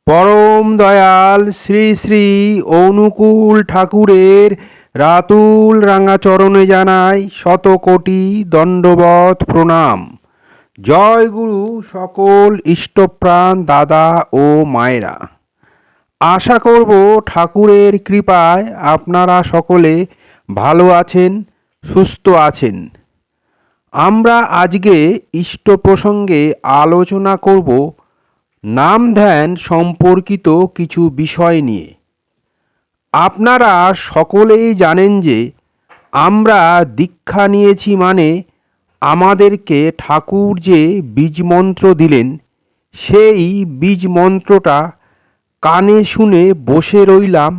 পরম দয়াল শ্রী শ্রী অনুকূল ঠাকুরের রাতুল রাঙা চরণে জানাই শতকোটি দণ্ডবত প্রণাম। জয় গুরু সকল ইষ্টপ্রাণ দাদা ও মায়েরা। আশা করব ঠাকুরের কৃপায় আপনারা সকলে ভালো আছেন, সুস্থ আছেন। আমরা আজকে ইষ্ট প্রসঙ্গে আলোচনা করব নাম ধ্যান সম্পর্কিত কিছু বিষয় নিয়ে। আপনারা সকলেই জানেন যে আমরা দীক্ষা নিয়েছি মানে আমাদেরকে ঠাকুর যে বীজমন্ত্র দিলেন সেই বীজমন্ত্রটা কানে শুনে বসে রইলাম,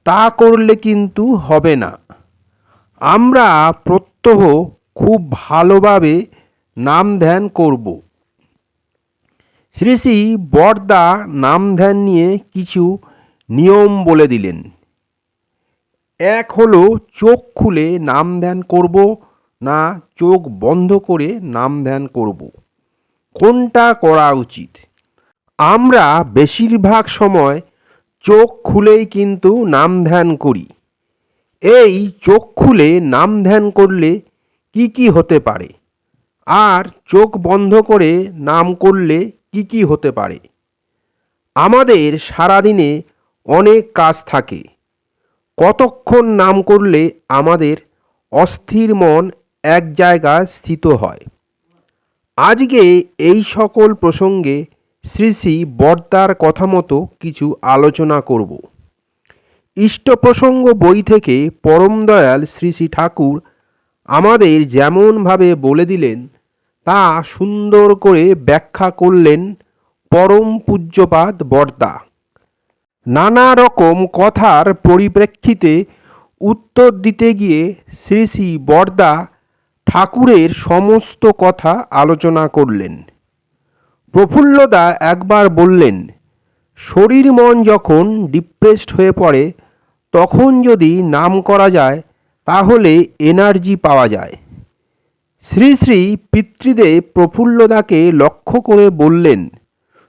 তা করলে কিন্তু হবে না। আমরা প্রত্যহ খুব ভালোভাবে নাম ধ্যান করব। শ্রী শ্রী বরদা নাম ধ্যান নিয়ে কিছু নিয়ম বলে দিলেন। এক হলো চোখ খুলে নাম ধ্যান করব না চোখ বন্ধ করে নাম ধ্যান করব, কোনটা করা উচিত? আমরা বেশিরভাগ সময় চোখ খুলেই কিন্তু নাম ধ্যান করি। এই চোখ খুলে নাম ধ্যান করলে কি কি হতে পারে, আর চোখ বন্ধ করে নাম করলে কি কি হতে পারে? আমাদের সারাদিনে অনেক কাজ থাকে। কতক্ষণ নাম করলে আমাদের অস্থির মন এক জায়গায় স্থিত হয়? আজকে এই সকল প্রসঙ্গে শ্রী শ্রী বরদার কথা মতো কিছু আলোচনা করব। ইষ্ট প্রসঙ্গ বই থেকে পরম দয়াল শ্রী শ্রী ঠাকুর আমাদের যেমনভাবে বলে দিলেন তা সুন্দর করে ব্যাখ্যা করলেন পরম পূজ্যপাদ বরদা। নানা রকম কথার পরিপ্রেক্ষিতে উত্তর দিতে গিয়ে শ্রী শ্রী বরদা ঠাকুরের সমস্ত কথা আলোচনা করলেন। প্রফুল্লদা একবার বললেন, শরীর মন যখন ডিপ্রেসড হয়ে পড়ে তখন যদি নাম করা যায় তাহলে এনার্জি পাওয়া যায়। শ্রী শ্রী পিতৃদেব প্রফুল্লদাকে লক্ষ্য করে বললেন,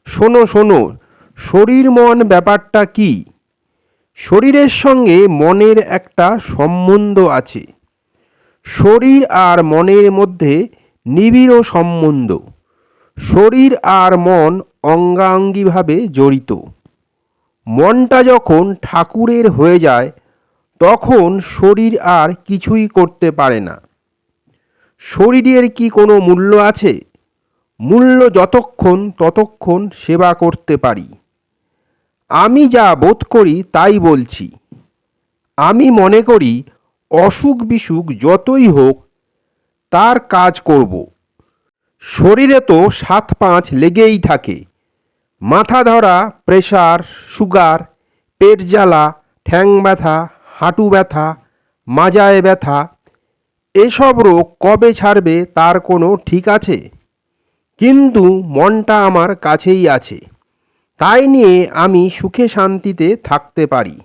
শোনো শোনো, শরীর মন ব্যাপারটা কি? শরীরের সঙ্গে মনের একটা সম্বন্ধ আছে। শরীর আর মনের মধ্যে নিবিড় সম্বন্ধ। শরীর আর মন অঙ্গাঙ্গিভাবে জড়িত। মনটা যখন ঠাকুরের হয়ে যায় তখন শরীর আর কিছুই করতে পারে না। শরীরের কি কোনো মূল্য আছে? মূল্য যতক্ষণ ততক্ষণ সেবা করতে পারি। আমি যা বোধ করি তাই বলছি। আমি মনে করি অসুখ বিসুখ যতই হোক তার কাজ করব। শরীরে তো 7-5 লেগেই থাকে। মাথা ধরা, প্রেশার, সুগার, পেট জ্বালা, ঠ্যাং ব্যথা, হাঁটু ব্যথা, মাজায় ব্যথা, এসব রোগ কবে ছাড়বে তার কোনো ঠিক আছে? কিন্তু মনটা আমার কাছেই আছে, তাই নিয়ে আমি সুখে শান্তিতে থাকতে পারি।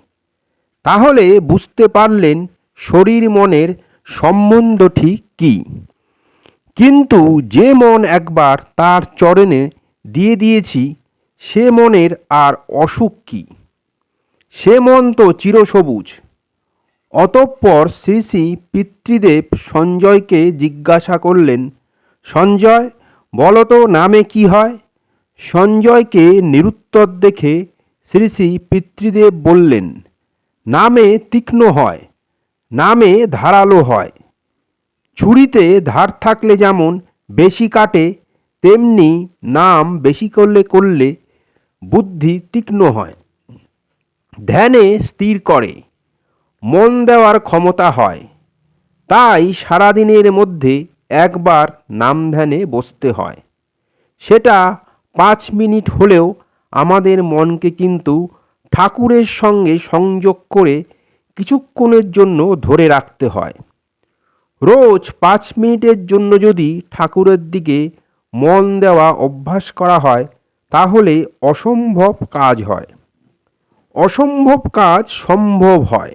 তাহলে বুঝতে পারলেন শরীর মনের সম্বন্ধ ঠিক কী। কিন্তু যে মন একবার তার চরণে দিয়ে দিয়েছি সে মনের আর অসুখ কী? সে মন তো চিরসবুজ। অতঃপর শ্রী শ্রী পিতৃদেব সঞ্জয়কে জিজ্ঞাসা করলেন, সঞ্জয় বলো তো নামে কি হয়? সঞ্জয়কে নিরুত্তর দেখে শ্রী শ্রী পিতৃদেব বললেন, নামে তীক্ষ্ণ হয়, নামে ধারালো হয়। ছুরিতে ধার থাকলে যেমন বেশি কাটে তেমনি নাম বেশি করলে করলে বুদ্ধি তীক্ষ্ণ হয়, ধ্যানে স্থির করে, মন দেওয়ার ক্ষমতা হয়। তাই সারাদিনের মধ্যে একবার নাম ধ্যানে বসতে হয়। সেটা 5 মিনিট হলেও আমাদের মনকে কিন্তু ঠাকুরের সঙ্গে সংযোগ করে কিছুক্ষণের জন্য ধরে রাখতে হয়। রোজ 5 মিনিটের জন্য যদি ঠাকুরের দিকে মন দেওয়া অভ্যাস করা হয় তাহলে অসম্ভব কাজ হয়, অসম্ভব কাজ সম্ভব হয়।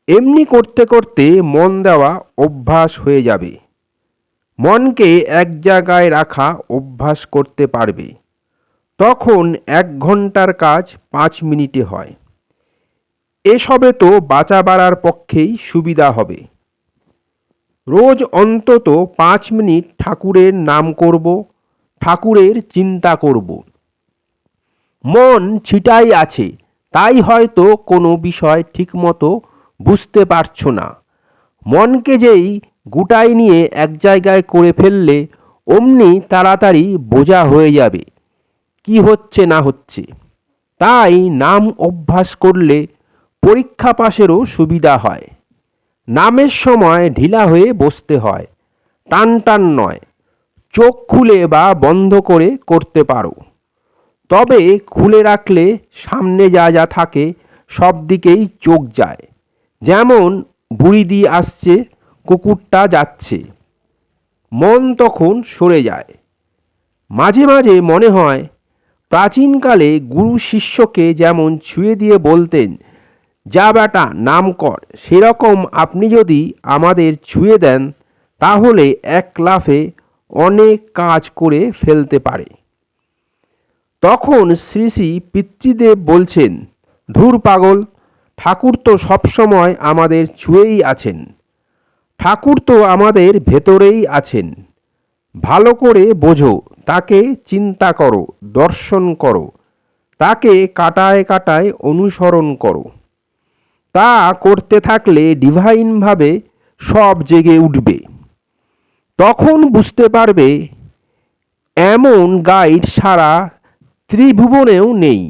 এমনি করতে করতে মন দেওয়া অভ্যাস হয়ে যাবে। মনকে এক জায়গায় রাখা অভ্যাস করতে পারবে। তখন 1 ঘন্টার কাজ 5 মিনিটে হয়। এসবে তো বাঁচা বাড়ার পক্ষেই সুবিধা হবে। রোজ অন্তত 5 মিনিট ঠাকুরের নাম করব, ঠাকুরের চিন্তা করব। মন ছিটাই আছে, তাই হয়তো কোনো বিষয় ঠিকমতো বুঝতে পারছো না। মনকে যেই গুটাই নিয়ে এক জায়গায় করে ফেললে অমনি তাড়াতাড়ি বোঝা হয়ে যাবে কি হচ্ছে না হচ্ছে। তাই নাম অভ্যাস করলে পরীক্ষা পাশেরও সুবিধা হয়। নামের সময় ঢিলা হয়ে বসতে হয়, টান টান নয়। চোখ খুলে বা বন্ধ করে করতে পারো, তবে খুলে রাখলে সামনে যা যা থাকে সব দিকেই চোখ যায়। যেমন বুড়িদি আসছে, কুকুরটা যাচ্ছে, মন তখন সরে যায়। মাঝে মাঝে মনে হয় প্রাচীনকালে গুরু শিষ্যকে যেমন ছুঁয়ে দিয়ে বলতেন, যা বেটা নাম কর, সেরকম আপনি যদি আমাদের ছুঁয়ে দেন তাহলে এক লাফে অনেক কাজ করে ফেলতে পারে। তখন শ্রী শ্রী পিতৃদেব বলছেন, ধুর পাগল, ঠাকুর তো সবসময় আমাদের ছুঁয়েই আছেন। ঠাকুর তো আমাদের ভেতরেই আছেন। ভালো করে বোঝো, তাকে চিন্তা করো, দর্শন করো, তাকে কাটায় কাটায় অনুসরণ করো। তা করতে থাকলে ডিভাইনভাবে সব জেগে উঠবে। তখন বুঝতে পারবে এমন গাইড সারা ত্রিভুবনেও নেই।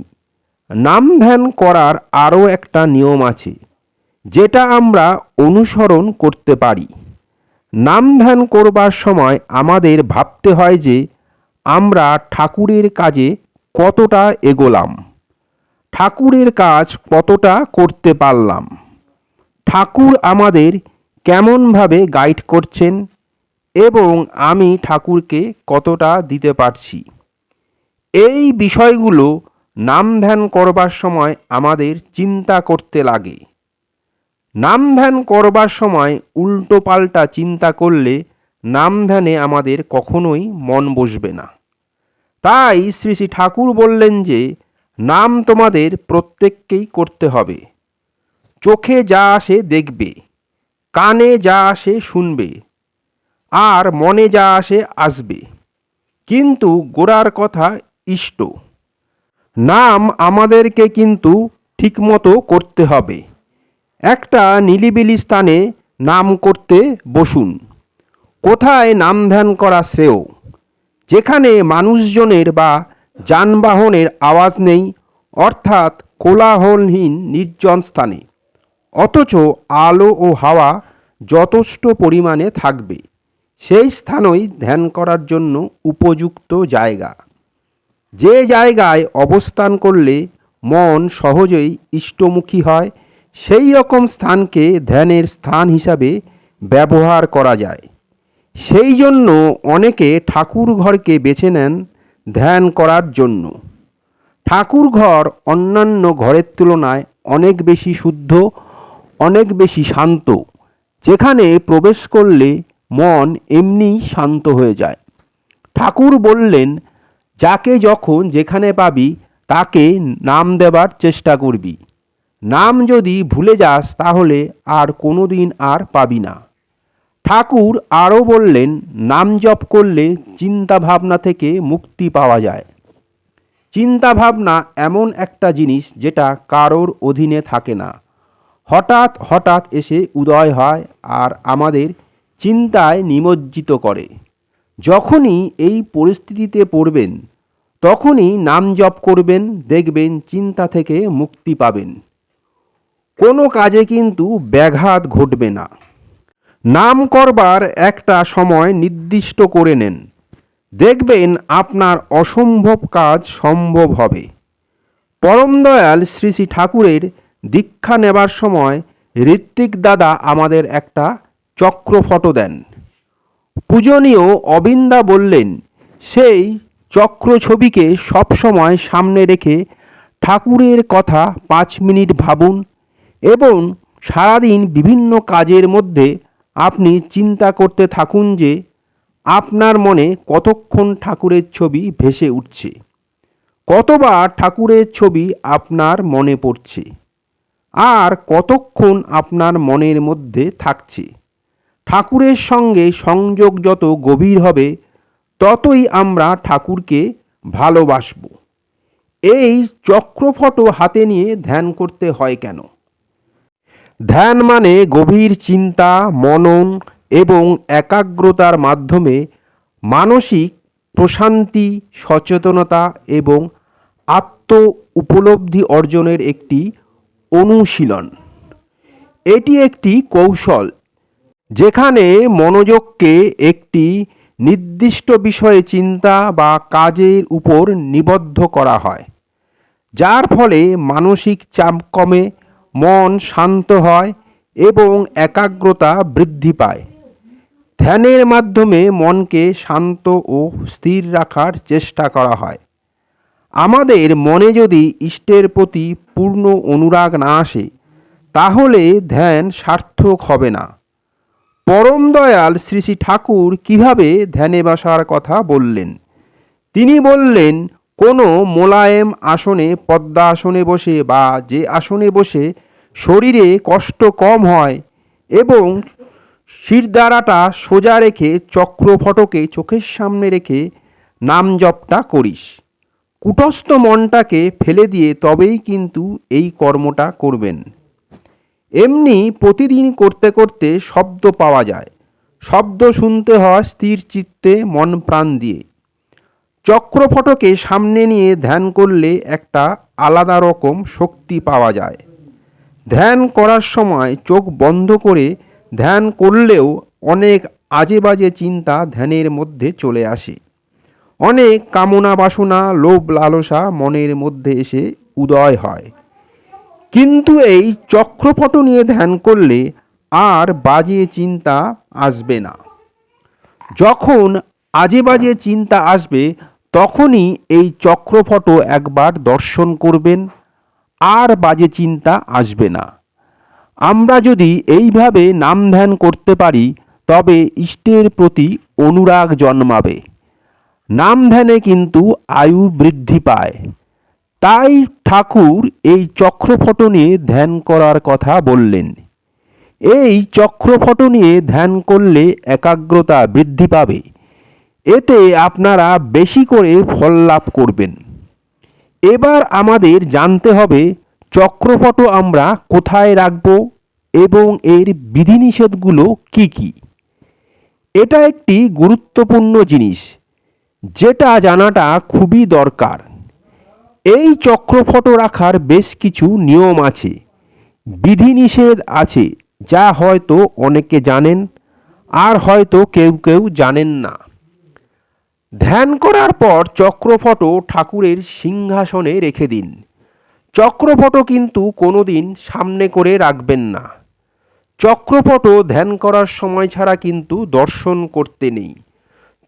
নাম ধ্যান করার আরও একটা নিয়ম আছে, যেটা আমরা অনুসরণ করতে পারি। নাম ধ্যান করবার সময় আমাদের ভাবতে হয় যে আমরা ঠাকুরের কাজে কতটা এগোলাম, ঠাকুরের কাজ কতটা করতে পারলাম, ঠাকুর আমাদের কেমনভাবে গাইড করছেন এবং আমি ঠাকুরকে কতটা দিতে পারছি। এই বিষয়গুলো নাম ধ্যান করবার সময় আমাদের চিন্তা করতে লাগে। নাম ধ্যান করবার সময় উল্টো পাল্টা চিন্তা করলে নাম ধ্যানে আমাদের কখনোই মন বসবে না। তাই শ্রী শ্রী ঠাকুর বললেন যে নাম তোমাদের প্রত্যেককেই করতে হবে। চোখে যা আসে দেখবে, কানে যা আসে শুনবে, আর মনে যা আসে আসবে, কিন্তু গোড়ার কথা ইষ্ট। নাম আমাদেরকে কিন্তু ঠিকমতো করতে হবে। একটা নিলিবিলি স্থানে নাম করতে বসুন। কোথায় নাম ধ্যান করা শ্রেয়? যেখানে মানুষজনের বা যানবাহনের আওয়াজ নেই, অর্থাৎ কোলাহলহীন নির্জন স্থানে, অথচ আলো ও হাওয়া যথেষ্ট পরিমাণে থাকবে, সেই স্থানই ধ্যান করার জন্য উপযুক্ত জায়গা। যে জায়গায় অবস্থান করলে মন সহজেই ইষ্টমুখী হয়, সেই রকম স্থানকে ধ্যানের স্থান হিসাবে ব্যবহার করা যায়। সেই জন্য অনেকে ঠাকুর ঘরকে বেছে নেন ধ্যান করার জন্য। ঠাকুর ঘর অন্যান্য ঘরের তুলনায় অনেক বেশি শুদ্ধ, অনেক বেশি শান্ত, যেখানে প্রবেশ করলে মন এমনিই শান্ত হয়ে যায়। ঠাকুর বললেন, যাকে যখন যেখানে পাবি তাকে নাম দেবার চেষ্টা করবি। নাম যদি ভুলে যাস তাহলে আর কোনো দিন আর পাবি না। ঠাকুর আরও বললেন, নাম জপ করলে চিন্তা ভাবনা থেকে মুক্তি পাওয়া যায়। চিন্তা ভাবনা এমন একটা জিনিস যেটা কারোর অধীনে থাকে না, হঠাৎ হঠাৎ এসে উদয় হয় আর আমাদের চিন্তায় নিমজ্জিত করে। যখনই এই পরিস্থিতিতে পড়বেন তখনই নাম জপ করবেন, দেখবেন চিন্তা থেকে মুক্তি পাবেন। কোনো কাজে কিন্তু ব্যাঘাত ঘটবে না। নাম করবার একটা সময় নির্দিষ্ট করে নেন, দেখবেন আপনার অসম্ভব কাজ সম্ভব হবে। পরম দয়াল শ্রী শ্রী ঠাকুরের দীক্ষা নেবার সময় ঋত্বিক দাদা আমাদের একটা চক্র ফটো দেন। পূজনীয় অবিন্দা বললেন, সেই চক্র ছবিকে সবসময় সামনে রেখে ঠাকুরের কথা 5 মিনিট ভাবুন এবং সারাদিন বিভিন্ন কাজের মধ্যে আপনি চিন্তা করতে থাকুন যে আপনার মনে কতক্ষণ ঠাকুরের ছবি ভেসে উঠছে। কতবার ঠাকুরের ছবি আপনার মনে পড়ছে আর কতক্ষণ আপনার মনের মধ্যে থাকছে। ঠাকুরের সঙ্গে সংযোগ যত গভীর হবে ততই আমরা ঠাকুরকে ভালোবাসব। এই চক্রফটো হাতে নিয়ে ধ্যান করতে হয় কেন? ধ্যান মানে গভীর চিন্তা, মনন এবং একাগ্রতার মাধ্যমে মানসিক প্রশান্তি, সচেতনতা এবং আত্ম উপলব্ধি অর্জনের একটি অনুশীলন। এটি একটি কৌশল যেখানে মনোযোগকে একটি নির্দিষ্ট বিষয়ে চিন্তা বা কাজের উপর নিবদ্ধ করা হয়, যার ফলে মানসিক চাপ কমে, মন শান্ত হয় এবং একাগ্রতা বৃদ্ধি পায়। ধ্যানের মাধ্যমে মনকে শান্ত ও স্থির রাখার চেষ্টা করা হয়। আমাদের মনে যদি ইষ্টের প্রতি পূর্ণ অনুরাগ না আসে, তাহলে ধ্যান সার্থক হবে না। পরম দয়াল শ্রী শ্রী ঠাকুর কীভাবে ধ্যানে বসার কথা বললেন? তিনি বললেন, কোনো মোলায়েম আসনে, পদ্মাসনে বসে বা যে আসনে বসে শরীরে কষ্ট কম হয় এবং শিরদাঁড়াটা সোজা রেখে চক্রফটকে চোখের সামনে রেখে নাম জপটা করিস। কুটস্থ মনটাকে ফেলে দিয়ে তবেই কিন্তু এই কর্মটা করবেন। এমনি প্রতিদিন করতে করতে শব্দ পাওয়া যায়। শব্দ শুনতে হয় স্থির চিত্তে, মন প্রাণ দিয়ে। চক্রফটকে সামনে নিয়ে ধ্যান করলে একটা আলাদা রকম শক্তি পাওয়া যায়। ধ্যান করার সময় চোখ বন্ধ করে ধ্যান করলেও অনেক আজে বাজে চিন্তা ধ্যানের মধ্যে চলে আসে। অনেক কামনা বাসনা, লোভ লালসা মনের মধ্যে এসে উদয় হয়। কিন্তু এই চক্রফট নিয়ে ধ্যান করলে আর বাজে চিন্তা আসবে না। যখন আজে বাজে চিন্তা আসবে তখনই এই চক্রফট একবার দর্শন করবেন, আর বাজে চিন্তা আসবে না। আমরা যদি এইভাবে নাম ধ্যান করতে পারি তবে ইষ্টের প্রতি অনুরাগ জন্মাবে। নাম ধ্যানে কিন্তু আয়ু বৃদ্ধি পায়। তাই ঠাকুর এই চক্রফট নিয়ে ধ্যান করার কথা বললেন। এই চক্রফট নিয়ে ধ্যান করলে একাগ্রতা বৃদ্ধি পাবে। এতে আপনারা বেশি করে ফল লাভ করবেন। এবার আমাদের জানতে হবে চক্রফট আমরা কোথায় রাখব এবং এর বিধিনিষেধগুলো কি কি। এটা একটি গুরুত্বপূর্ণ জিনিস, যেটা জানাটা খুবই দরকার। এই চক্রফট রাখার বেশ কিছু নিয়ম আছে, বিধিনিষেধ আছে, যা হয়তো অনেকে জানেন আর হয়তো কেউ কেউ জানেন না। ধ্যান করার পর চক্রফট ঠাকুরের সিংহাসনে রেখে দিন। চক্রফট কিন্তু কোনোদিন সামনে করে রাখবেন না। চক্রফট ধ্যান করার সময় ছাড়া কিন্তু দর্শন করতে নেই।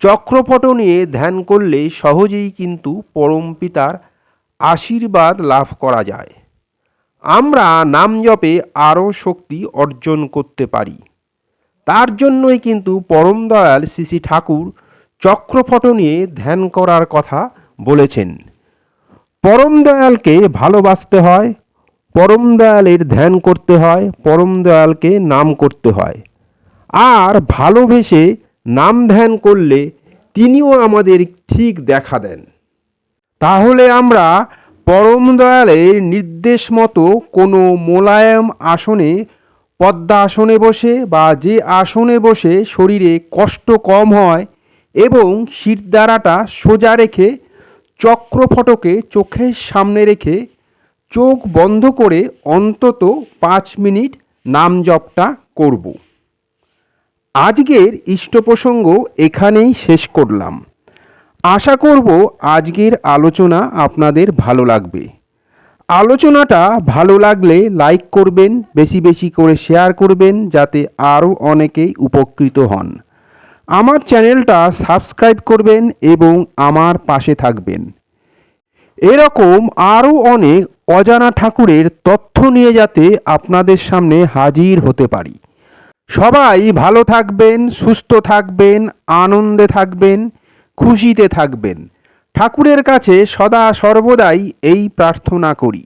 চক্রফট নিয়ে ধ্যান করলে সহজেই কিন্তু পরম পিতার আশীর্বাদ লাভ করা যায়। আমরা নাম জপে আরও শক্তি অর্জন করতে পারি। তার জন্যই কিন্তু পরম দয়াল শ্রী শ্রী ঠাকুর চক্রফট নিয়ে ধ্যান করার কথা বলেছেন। পরম দয়ালকে ভালোবাসতে হয়, পরম দয়ালের ধ্যান করতে হয়, পরম দয়ালকে নাম করতে হয়। আর ভালোবেসে নাম ধ্যান করলে তিনিও আমাদের ঠিক দেখা দেন। তাহলে আমরা পরম দয়ালের নির্দেশ মতো কোনো মোলায়েম আসনে, পদ্মাসনে বসে বা যে আসনে বসে শরীরে কষ্ট কম হয় এবং শিরদাঁড়াটা সোজা রেখে চক্রফটকে চোখের সামনে রেখে চোখ বন্ধ করে অন্তত 5 মিনিট নাম জপটা করব। আজকের ইষ্ট প্রসঙ্গ এখানেই শেষ করলাম। আশা করব আজকের আলোচনা আপনাদের ভালো লাগবে। আলোচনাটা ভালো লাগলে লাইক করবেন, বেশি বেশি করে শেয়ার করবেন, যাতে আরও অনেকেই উপকৃত হন। আমার চ্যানেলটা সাবস্ক্রাইব করবেন এবং আমার পাশে থাকবেন। এরকম আরও অনেক অজানা ঠাকুরের তথ্য নিয়ে যাতে আপনাদের সামনে হাজির হতে পারি। সবাই ভালো থাকবেন, সুস্থ থাকবেন, আনন্দে থাকবেন, খুশিতে থাকবেন। ঠাকুরের কাছে সদা সর্বদাই এই প্রার্থনা করি,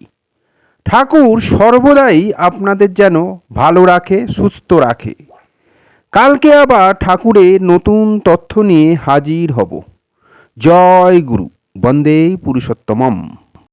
ঠাকুর সর্বদাই আপনাদের যেন ভালো রাখে, সুস্থ রাখে। কালকে আবার ঠাকুরের নতুন তথ্য নিয়ে হাজির হব। জয় গুরু, বন্দে পুরুষোত্তমম।